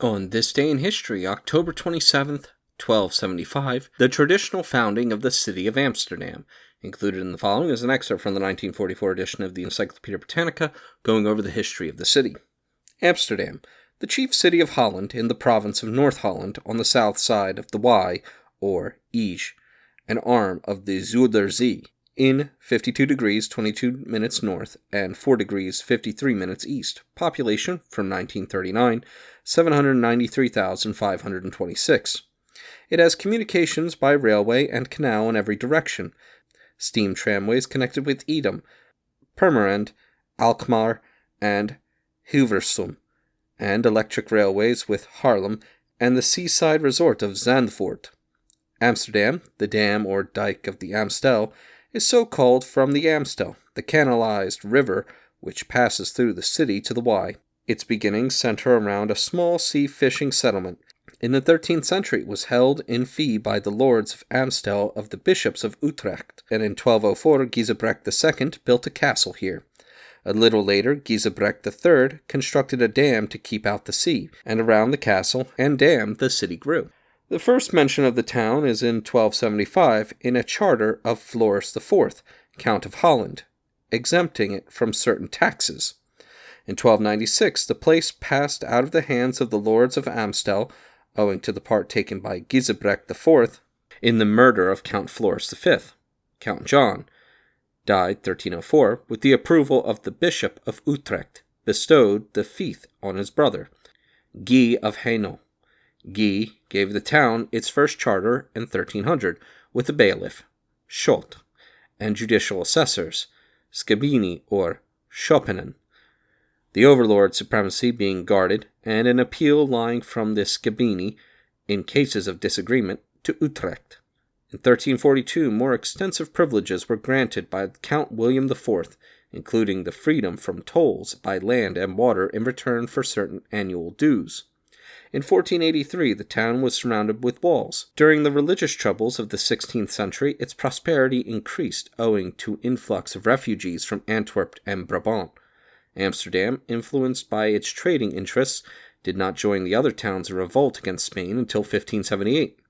On this day in history, October 27th, 1275, the traditional founding of the city of Amsterdam. Included in the following is an excerpt from the 1944 edition of the Encyclopedia Britannica, going over the history of the city. Amsterdam, the chief city of Holland in the province of North Holland on the south side of the Y, or Ige, an arm of the Zuiderzee, in 52 degrees 22 minutes north and 4 degrees 53 minutes east. Population from 1939, 793,526. It has communications by railway and canal in every direction. Steam tramways connected with Edam, Purmerend, Alkmaar, and Hilversum, and electric railways with Haarlem and the seaside resort of Zandvoort. Amsterdam, the dam or dike of the Amstel, is so called from the Amstel, the canalized river which passes through the city to the Y. Its beginnings center around a small sea fishing settlement. In the 13th century it was held in fee by the lords of Amstel of the bishops of Utrecht, and in 1204 Gizebrecht II built a castle here. A little later, Gizebrecht III constructed a dam to keep out the sea, and around the castle and dam the city grew. The first mention of the town is in 1275 in a charter of Floris IV, Count of Holland, exempting it from certain taxes. In 1296, the place passed out of the hands of the lords of Amstel, owing to the part taken by Gizebrecht IV in the murder of Count Floris V. Count John died 1304, with the approval of the Bishop of Utrecht, bestowed the fief on his brother, Guy of Hainault. Guy gave the town its first charter in 1300, with a bailiff, Schot, and judicial assessors, Scabini or Schopenen, the overlord supremacy being guarded, and an appeal lying from the Scabini, in cases of disagreement, to Utrecht. In 1342, more extensive privileges were granted by Count William IV, including the freedom from tolls by land and water in return for certain annual dues. In 1483, the town was surrounded with walls. During the religious troubles of the 16th century, its prosperity increased owing to influx of refugees from Antwerp and Brabant. Amsterdam, influenced by its trading interests, did not join the other towns in revolt against Spain until 1578.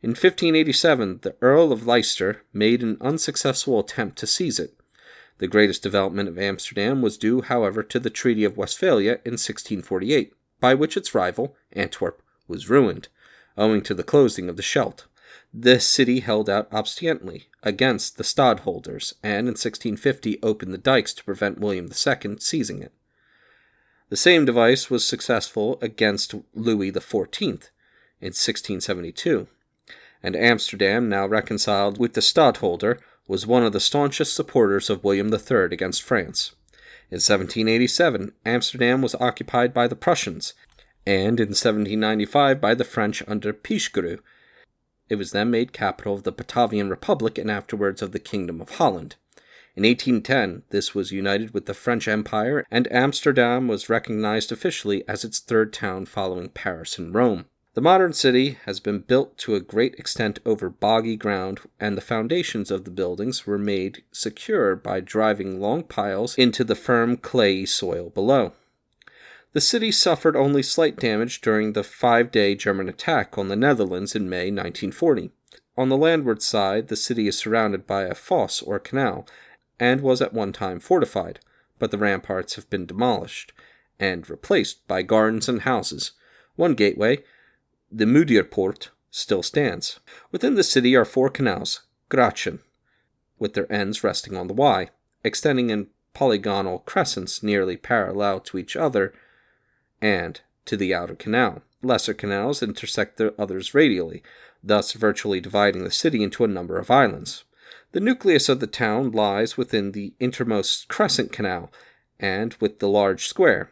In 1587, the Earl of Leicester made an unsuccessful attempt to seize it. The greatest development of Amsterdam was due, however, to the Treaty of Westphalia in 1648. By which its rival, Antwerp, was ruined, owing to the closing of the Scheldt. The city held out obstinately against the stadholders, and in 1650 opened the dikes to prevent William II seizing it. The same device was successful against Louis XIV in 1672, and Amsterdam, now reconciled with the stadholder, was one of the staunchest supporters of William III against France. In 1787, Amsterdam was occupied by the Prussians, and in 1795 by the French under Pichegru. It was then made capital of the Batavian Republic and afterwards of the Kingdom of Holland. In 1810, this was united with the French Empire, and Amsterdam was recognized officially as its third town following Paris and Rome. The modern city has been built to a great extent over boggy ground, and the foundations of the buildings were made secure by driving long piles into the firm clayey soil below. The city suffered only slight damage during the 5-day German attack on the Netherlands in May 1940. On the landward side, the city is surrounded by a fosse or canal, and was at one time fortified, but the ramparts have been demolished, and replaced by gardens and houses. One gateway, the Mudirpoort, still stands. Within the city are 4 canals, grachten, with their ends resting on the Y, extending in polygonal crescents nearly parallel to each other and to the outer canal. Lesser canals intersect the others radially, thus virtually dividing the city into a number of islands. The nucleus of the town lies within the innermost crescent canal, and with the large square,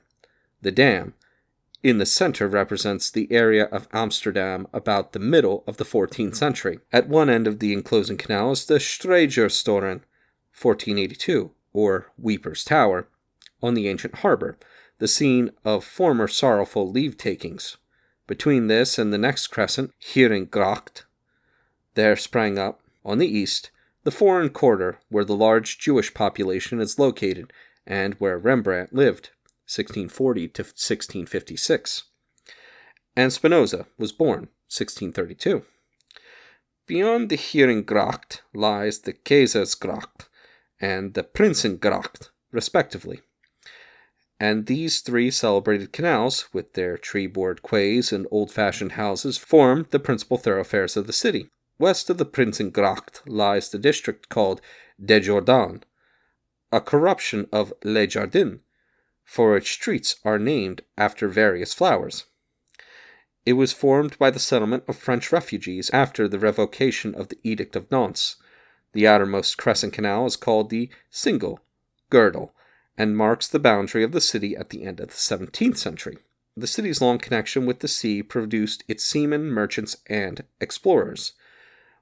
the dam, in the center represents the area of Amsterdam about the middle of the 14th century. At one end of the enclosing canal is the Strijgerstoren, 1482, or Weeper's Tower, on the ancient harbor, the scene of former sorrowful leave-takings. Between this and the next crescent, Herengracht, there sprang up, on the east, the foreign quarter where the large Jewish population is located, and where Rembrandt lived. 1640 to 1656. and Spinoza was born 1632. Beyond the Herengracht lies the Keizersgracht and the Prinsengracht, respectively. And these three celebrated canals, with their tree-board quays and old-fashioned houses, form the principal thoroughfares of the city. West of the Prinsengracht lies the district called De Jordan, a corruption of Les Jardins, for its streets are named after various flowers. It was formed by the settlement of French refugees after the revocation of the Edict of Nantes. The outermost crescent canal is called the Single Girdle, and marks the boundary of the city at the end of the 17th century. The city's long connection with the sea produced its seamen, merchants, and explorers.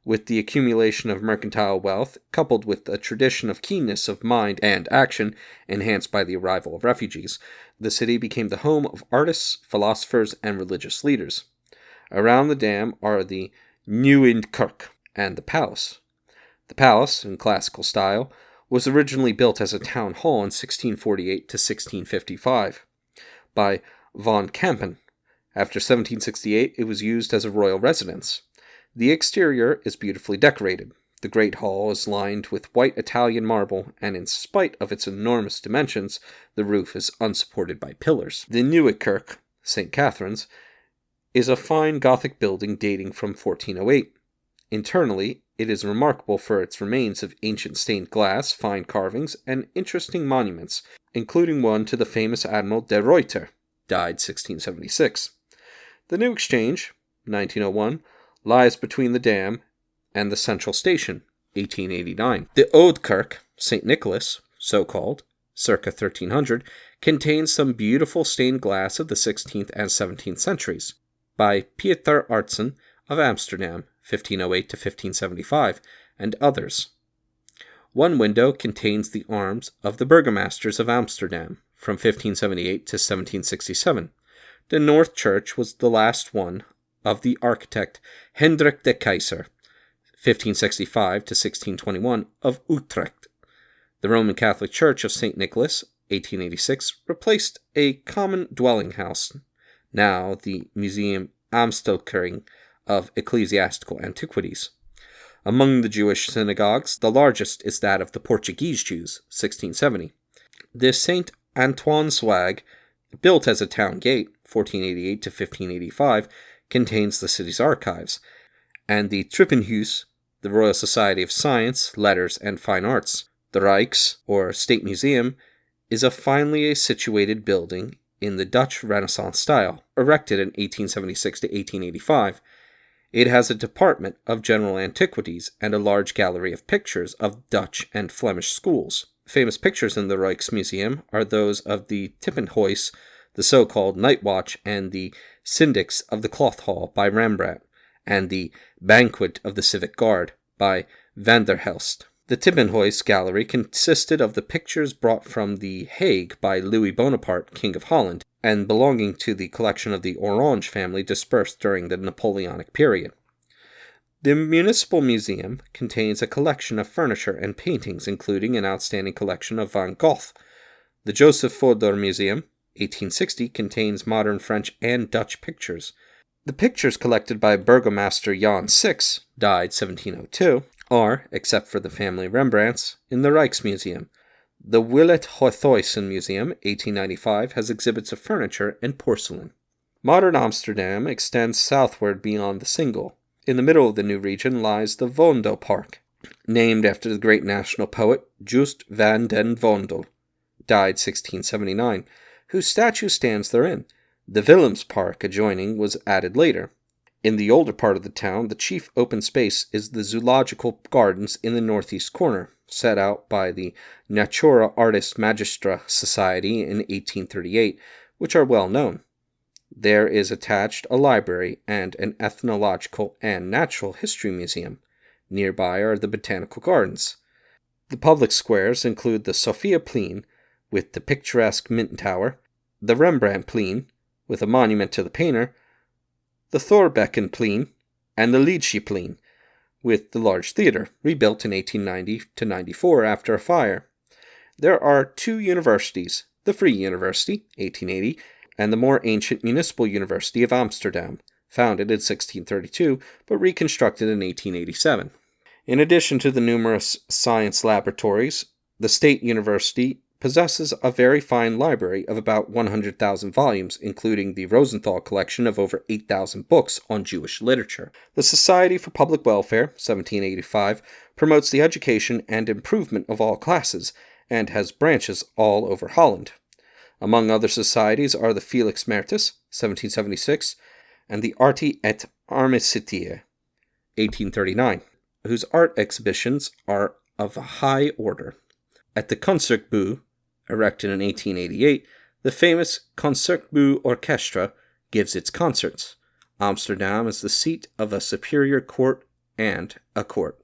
With the accumulation of mercantile wealth, coupled with a tradition of keenness of mind and action, enhanced by the arrival of refugees, the city became the home of artists, philosophers, and religious leaders. Around the dam are the Nieuwe Kerk and the palace. The palace, in classical style, was originally built as a town hall in 1648 to 1655 by von Kampen. After 1768, it was used as a royal residence. The exterior is beautifully decorated. The Great Hall is lined with white Italian marble, and in spite of its enormous dimensions, the roof is unsupported by pillars. The Nieuwe Kerk, St. Catherine's, is a fine Gothic building dating from 1408. Internally, it is remarkable for its remains of ancient stained glass, fine carvings, and interesting monuments, including one to the famous Admiral de Ruyter, died 1676. The New Exchange, 1901, lies between the dam and the Central Station, 1889. The Oude Kerk, St. Nicholas, so called, circa 1300, contains some beautiful stained glass of the 16th and 17th centuries, by Pieter Artsen of Amsterdam, 1508 to 1575, and others. One window contains the arms of the burgomasters of Amsterdam, from 1578 to 1767. The North Church was the last one of the architect Hendrik de Keyser, 1565 to 1621, of Utrecht. The Roman Catholic Church of St. Nicholas, 1886, replaced a common dwelling house, now the Museum Amstelkering of Ecclesiastical Antiquities. Among the Jewish synagogues, the largest is that of the Portuguese Jews, 1670. The St. Antoine Swag, built as a town gate, 1488 to 1585, contains the city's archives, and the Trippenhuis, the Royal Society of Science, Letters, and Fine Arts. The Rijks, or State Museum, is a finely situated building in the Dutch Renaissance style, erected in 1876 to 1885. It has a department of general antiquities and a large gallery of pictures of Dutch and Flemish schools. Famous pictures in the Rijksmuseum are those of the Tippenhuis, the so-called Night Watch, and the Syndics of the Cloth Hall by Rembrandt, and the Banquet of the Civic Guard by Van der Helst. The Tippenhuis gallery consisted of the pictures brought from The Hague by Louis Bonaparte, King of Holland, and belonging to the collection of the Orange family dispersed during the Napoleonic period. The Municipal Museum contains a collection of furniture and paintings, including an outstanding collection of Van Gogh. The Joseph Fodor Museum, 1860, contains modern French and Dutch pictures. The pictures collected by Burgomaster Jan VI, died 1702, are, except for the family Rembrandts, in the Rijksmuseum. The Willet Huythuisen Museum, 1895, has exhibits of furniture and porcelain. Modern Amsterdam extends southward beyond the Single. In the middle of the new region lies the Vondel Park, named after the great national poet Just van den Vondel, died 1679, whose statue stands therein. The Willems Park adjoining was added later. In the older part of the town, the chief open space is the Zoological Gardens in the northeast corner, set out by the Natura Artis Magistra Society in 1838, which are well known. There is attached a library and an ethnological and natural history museum. Nearby are the botanical gardens. The public squares include the Sophia Plein, with the picturesque Mint Tower, the Rembrandt Plein, with a monument to the painter, the Thorbecke Plein, and the Liedje Plein, with the large theater, rebuilt in 1890 to 94 after a fire. There are two universities, the Free University, 1880, and the more ancient Municipal University of Amsterdam, founded in 1632 but reconstructed in 1887. In addition to the numerous science laboratories, the State University possesses a very fine library of about 100,000 volumes, including the Rosenthal collection of over 8,000 books on Jewish literature. The Society for Public Welfare, 1785, promotes the education and improvement of all classes, and has branches all over Holland. Among other societies are the Felix Mertus, 1776, and the Arti et Armistitie, 1839, whose art exhibitions are of a high order. At the Concertgebouw, erected in 1888, the famous Concertgebouw Orchestra gives its concerts. Amsterdam is the seat of a superior court and a court.